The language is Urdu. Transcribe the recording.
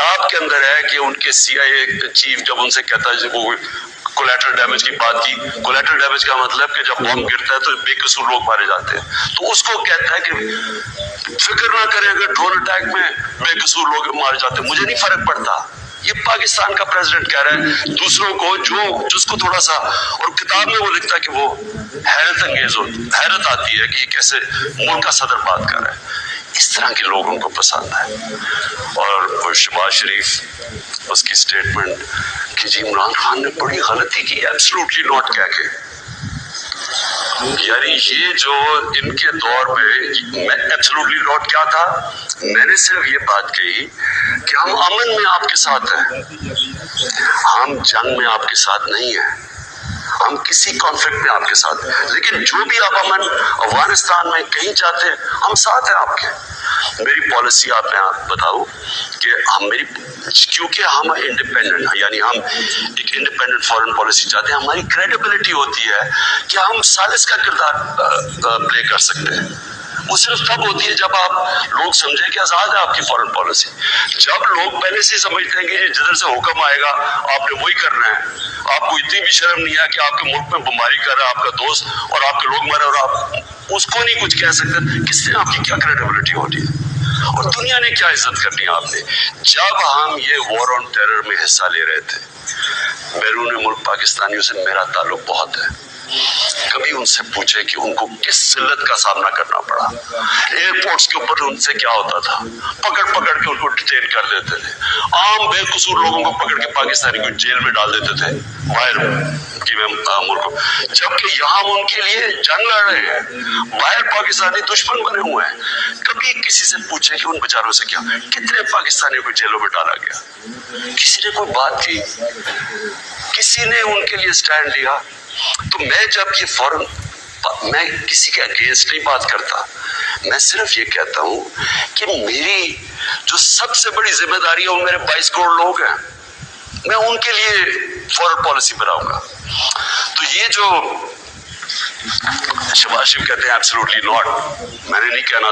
کتاب کے اندر ہے کہ ان کے CIA چیف جب ان سے کہتا ہے وہ کولیٹرل ڈیمیج کی بات کی، کولیٹرل ڈیمیج کا مطلب کہ جب بم گرتا ہے تو بے قصور لوگ مارے جاتے ہیں، تو اس کو کہتا ہے کہ فکر نہ کریں اگر ڈرون اٹیک میں بے قصور لوگ مارے جاتے ہیں مجھے نہیں فرق پڑتا. یہ پاکستان کا پریزیڈنٹ کہہ رہا ہے دوسروں کو جس کو تھوڑا سا، اور کتاب میں وہ لکھتا ہے کہ وہ حیرت انگیز حیرت آتی ہے کہ یہ کیسے ملک کا صدر بات کر رہا ہے. اس طرح کے لوگ ان کو پسند ہیں. اور وہ شہباز شریف اس کی سٹیٹمنٹ کہ جی عمران خان نے بڑی غلطی کی ایبسلوٹلی ناٹ کہہ کے، یعنی یہ جو ان کے دور میں ایبسلوٹلی ناٹ کیا تھا، میں نے صرف یہ بات کہی کہ ہم امن میں آپ کے ساتھ ہیں، ہم جنگ میں آپ کے ساتھ نہیں ہیں، ہم کسی کانفلکٹ میں آپ کے ساتھ ہیں، لیکن جو بھی آپ امن افغانستان میں کہیں چاہتے ہیں ہم ساتھ ہیں آپ کے. میری پالیسی آپ میں بتاؤ کہ کیونکہ ہم انڈیپینڈنٹ ہیں، یعنی ہم ایک انڈیپینڈنٹ فارن پالیسی چاہتے ہیں، ہماری کریڈیبلٹی ہوتی ہے کہ ہم ثالث کا کردار پلے کر سکتے ہیں. وہ صرف تب ہوتی ہے جب آپ لوگ سمجھیں کہ آزاد ہے آپ کی فارن پالیسی. جب لوگ پہلے سے سمجھتے ہیں کہ جدھر سے حکم آئے گا آپ نے وہی کرنا ہے، آپ کو اتنی بھی شرم نہیں ہے کہ آپ کے ملک میں بمباری کر رہا ہے آپ کا دوست اور آپ کے لوگ مرے اور آپ اس کو نہیں کچھ کہہ سکتے، کس نے آپ کی کیا کریڈیبلٹی ہونی ہے اور دنیا نے کیا عزت کرنی ہے آپ نے. جب ہم یہ وار آن ٹیرر میں حصہ لے رہے تھے، بیرون ملک پاکستانیوں سے میرا تعلق بہت ہے. کبھی ان سے پوچھے کہ ان کو کس ذلت کا سامنا کرنا پڑا. ایئرپورٹس کے اوپر ان سے کیا ہوتا تھا، پکڑ کے ان کو ڈیٹین کر دیتے تھے، عام بے قصور لوگوں کو پکڑ کے پاکستانی کو جیل میں ڈال دیتے تھے باہر کی ملک، جبکہ یہاں ہم ان کے لیے جنگ لڑ رہے ہیں، باہر پاکستانی دشمن بنے ہوئے ہیں. کبھی کسی سے پوچھے کہ ان بیچاروں سے کیا، کتنے پاکستانیوں کو جیلوں میں ڈالا گیا، کسی نے کوئی بات کی، کسی نے ان کے لیے سٹینڈ لیا. تو میں جب یہ فوراً میں کسی کے اگینسٹ نہیں بات کرتا، میں صرف یہ کہتا ہوں کہ میری جو سب سے بڑی ذمہ داری ہے وہ میرے 22 کروڑ لوگ ہیں، میں ان کے لیے فورن پالیسی بناؤں گا. تو یہ جو شہباز شریف کہتے ہیں ایبسلوٹلی ناٹ، میں نے نہیں کہنا تھا.